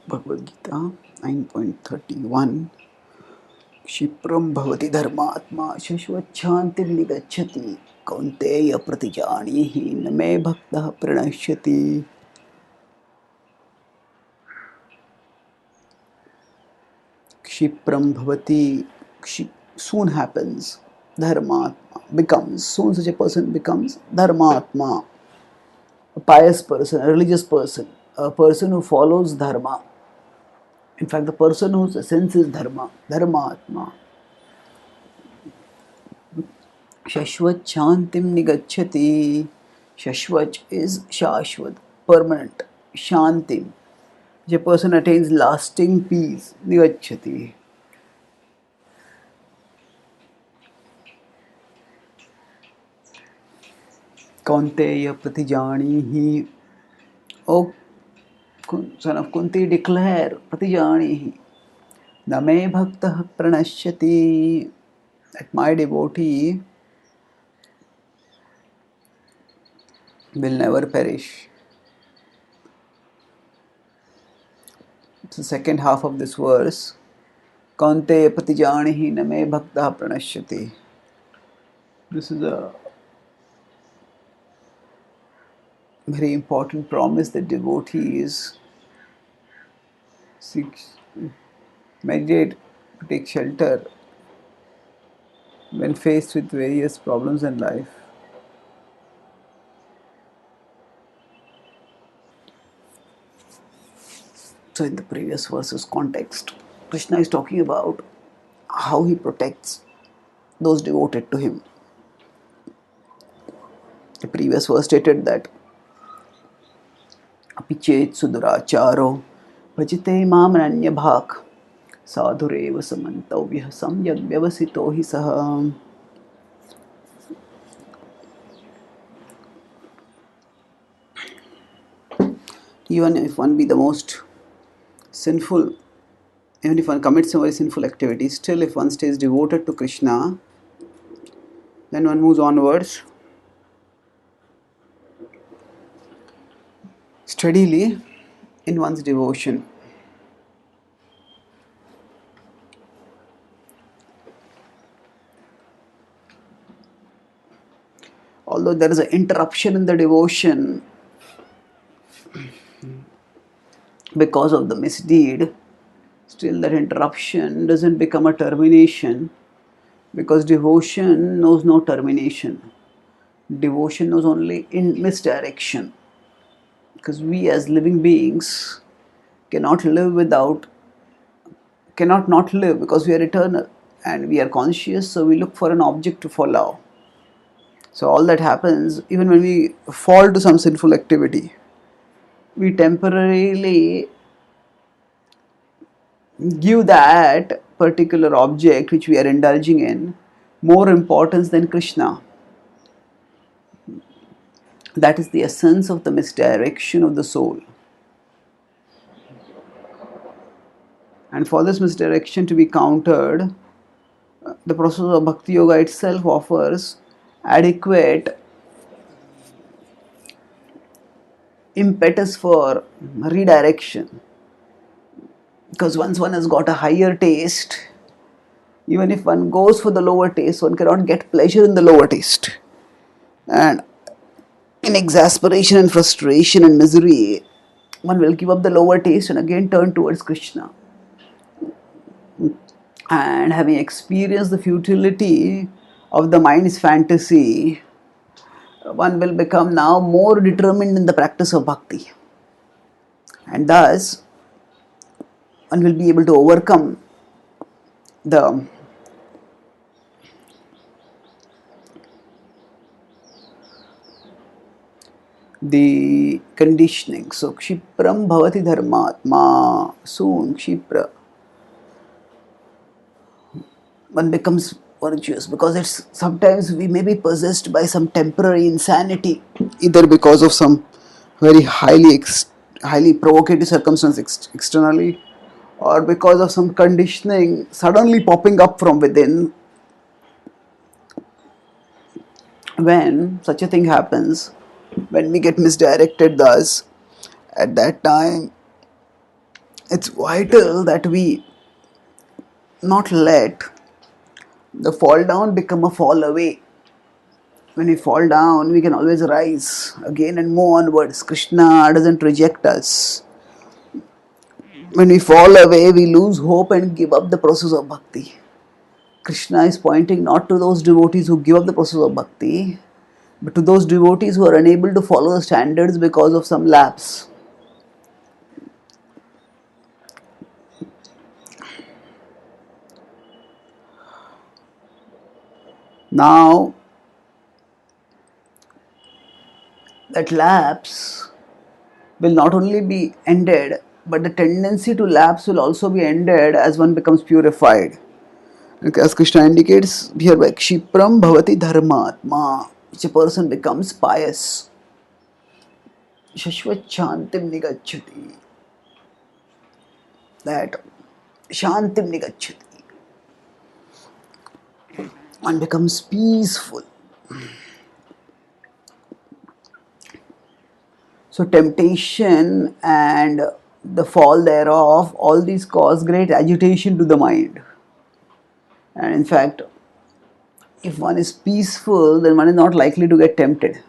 Bhagavad Gita 9.31 क्षिप्रं भवति धर्मात्मा शश्वच्छान्तिं निगच्छति कौन्तेय प्रतिजानीहि न मे भक्तः प्रणश्यति. क्षिप्रं भवति, soon happens, dharmatma becomes, soon such a person becomes dharmatma, a pious person, a religious person, a person who follows dharma. In fact, the person whose essence is dharma, dharmatma. Shashvat Shantim Nigachati. Shashvat is Shashvat, permanent. Shantim. A person attains lasting peace. Nigachati. Kaunteya Pratijanihi. O son of Kunti, declare Pratijanihi. Name Bhaktah Pranashyati. That my devotee will never perish. It's the second half of this verse. Kaunteya Pratijanihi Name Bhaktah Pranashyati. This is a very important promise that devotees seek, meditate, take shelter when faced with various problems in life. So in the previous verse's context, Krishna is talking about how he protects those devoted to him. The previous verse stated that Apichet suduracharo bhajite mam ananyabhak sadhureva samantavyah samyak vyavasito hi saha. Even if one be the most sinful, even if one commits a very sinful activity, still if one stays devoted to Krishna, then one moves onwards steadily in one's devotion. Although there is an interruption in the devotion because of the misdeed, still that interruption doesn't become a termination, because devotion knows no termination. Devotion knows only in misdirection. Because we as living beings cannot not live, because we are eternal and we are conscious, so we look for an object to follow. So all that happens, even when we fall to some sinful activity, we temporarily give that particular object which we are indulging in more importance than Krishna. That is the essence of the misdirection of the soul. And for this misdirection to be countered, the process of Bhakti Yoga itself offers adequate impetus for redirection. Because once one has got a higher taste, even if one goes for the lower taste, one cannot get pleasure in the lower taste. And in exasperation and frustration and misery, one will give up the lower taste and again turn towards Krishna. And having experienced the futility of the mind's fantasy, one will become now more determined in the practice of bhakti. And thus, one will be able to overcome the conditioning. So, Kshipram bhavati dharmatma. Soon, Kshipra. One becomes virtuous, because it's sometimes we may be possessed by some temporary insanity, either because of some very highly provocative circumstance externally, or because of some conditioning suddenly popping up from within. When such a thing happens, when we get misdirected, thus at that time it's vital that we not let the fall down become a fall away. When we fall down, we can always rise again and move onwards. Krishna doesn't reject us. When we fall away, we lose hope and give up the process of bhakti. Krishna is pointing not to those devotees who give up the process of bhakti, but to those devotees who are unable to follow the standards because of some lapse. Now, that lapse will not only be ended, but the tendency to lapse will also be ended as one becomes purified. As Krishna indicates here by Kshipram Bhavati Dharmatma, which a person becomes pious. Shashvat Shantim Nigachati. That Shantim Nigachati. One becomes peaceful. So temptation and the fall thereof, all these cause great agitation to the mind. And in fact, if one is peaceful, then one is not likely to get tempted.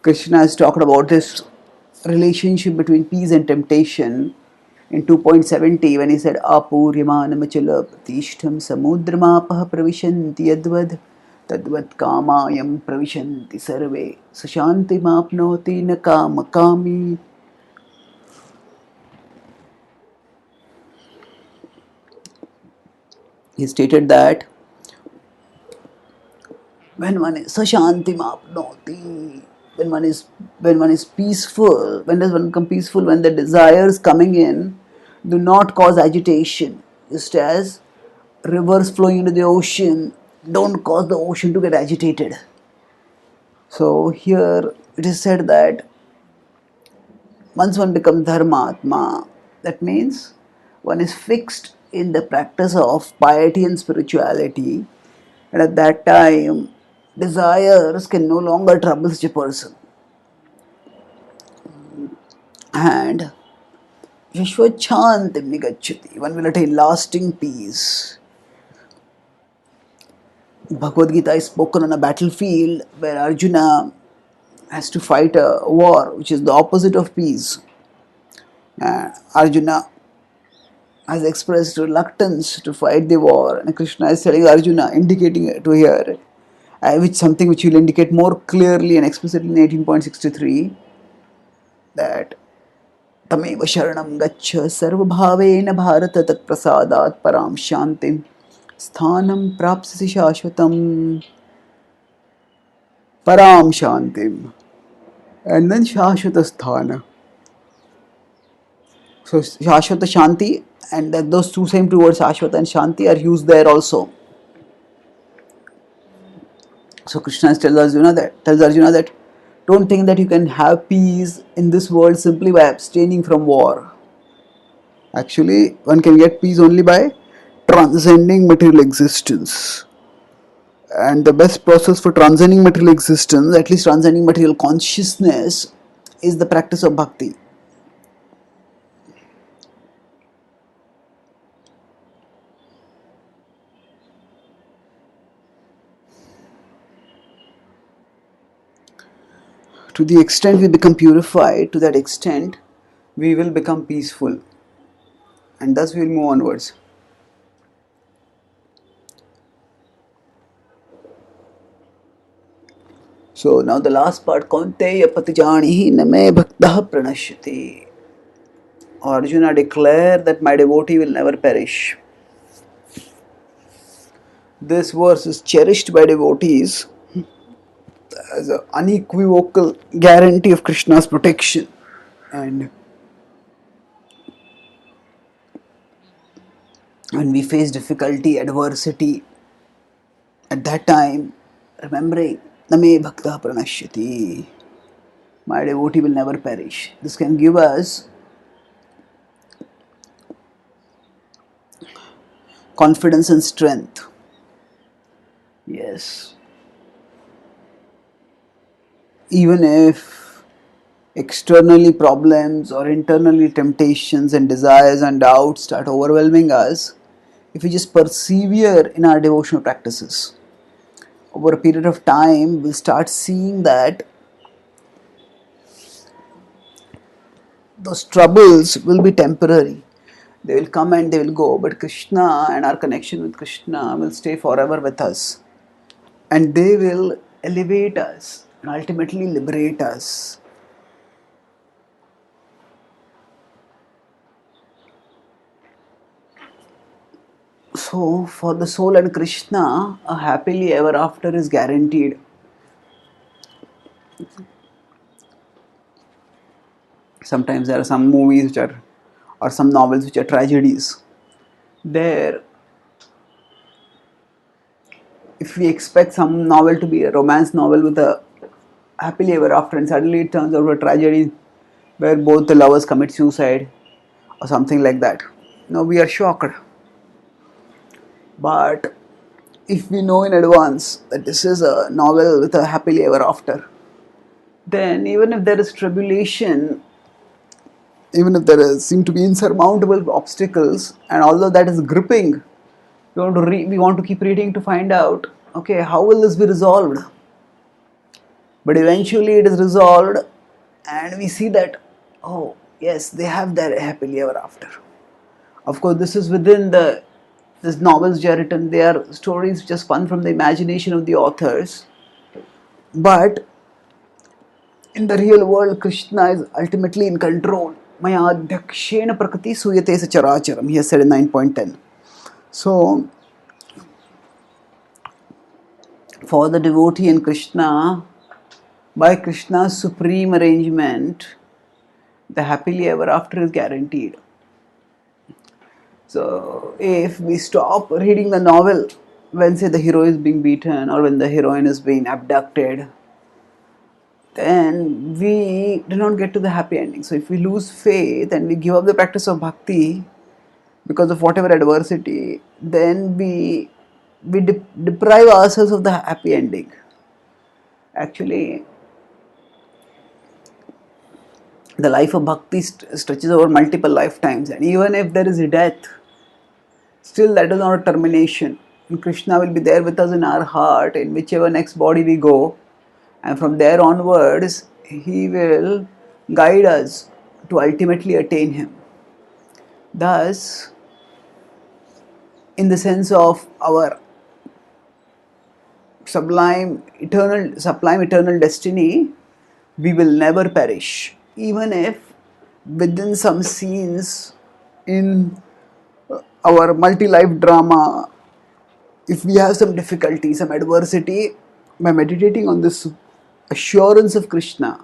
Krishna has talked about this relationship between peace and temptation in 2.70 when he said Apuryamanamachala Pratishtham Samudramapah Pravishanti Yadvad Tadvat Kamayam Pravishanti Sarve Sashanti Mapnoti Nakamakami. He stated that when one is Sashanti Mapnoti, when one is peaceful, when does one become peaceful? When the desires coming in do not cause agitation, just as rivers flowing into the ocean don't cause the ocean to get agitated. So here it is said that once one becomes dharmatma, that means one is fixed in the practice of piety and spirituality, and at that time desires can no longer trouble such a person. And Vishwachantim Nigachati, one will attain lasting peace. Bhagavad Gita is spoken on a battlefield where Arjuna has to fight a war which is the opposite of peace. Arjuna has expressed reluctance to fight the war, and Krishna is telling Arjuna, indicating to here, which something which will indicate more clearly and explicitly in 18.63, that Tamev Sharanam Gaccha Sarvabhavena Bharata Tat Prasadat Param Shantim Sthanam Prapsasi Shashvatam Param Shantim, and then Shashvata Sthana. So Shashvata Shanti, and those two same two words Shashvata and Shanti are used there also. So Krishna tells Arjuna that don't think that you can have peace in this world simply by abstaining from war. Actually, one can get peace only by transcending material existence. And the best process for transcending material existence, at least transcending material consciousness, is the practice of bhakti. To the extent we become purified, to that extent we will become peaceful. And thus we will move onwards. So now the last part, Kaunteya patijanihi name bhaktah pranashyati. Arjuna declared that my devotee will never perish. This verse is cherished by devotees as an unequivocal guarantee of Krishna's protection. And when we face difficulty, adversity, at that time, remembering Name Bhakta Pranashyati, my devotee will never perish. This can give us confidence and strength. Yes. Even if externally problems or internally temptations and desires and doubts start overwhelming us, if we just persevere in our devotional practices, over a period of time, we'll start seeing that those troubles will be temporary. They will come and they will go, but Krishna and our connection with Krishna will stay forever with us. And they will elevate us and ultimately liberate us. So, for the soul and Krishna, a happily ever after is guaranteed. Sometimes there are some movies which are, or some novels which are tragedies. There, if we expect some novel to be a romance novel with a happily ever after, and suddenly it turns out a tragedy where both the lovers commit suicide or something like that, we are shocked. But if we know in advance that this is a novel with a happily ever after, then even if there is tribulation, even if seem to be insurmountable obstacles, and although that is gripping, we want to keep reading to find out, okay, how will this be resolved? But eventually it is resolved, and we see that, oh yes, they have their happily ever after. Of course, this is within this novels which are written. They are stories which are spun from the imagination of the authors. But in the real world, Krishna is ultimately in control. Maya adhyakshena prakriti suyate sacharacharam, he has said in 9.10. So, for the devotee and Krishna, by Krishna's supreme arrangement, the happily ever after is guaranteed. So, if we stop reading the novel when, say, the hero is being beaten or when the heroine is being abducted, then we do not get to the happy ending. So, if we lose faith and we give up the practice of bhakti because of whatever adversity, then we deprive ourselves of the happy ending. Actually, the life of bhakti stretches over multiple lifetimes, and even if there is a death, still that is not a termination. And Krishna will be there with us in our heart in whichever next body we go, and from there onwards he will guide us to ultimately attain him. Thus, in the sense of our sublime eternal destiny, we will never perish, even if within some scenes in our multi-life drama, if we have some difficulty, some adversity, by meditating on this assurance of Krishna,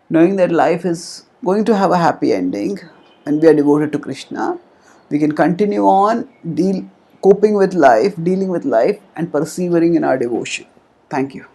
knowing that life is going to have a happy ending and we are devoted to Krishna, we can continue on coping with life, dealing with life, and persevering in our devotion. Thank you.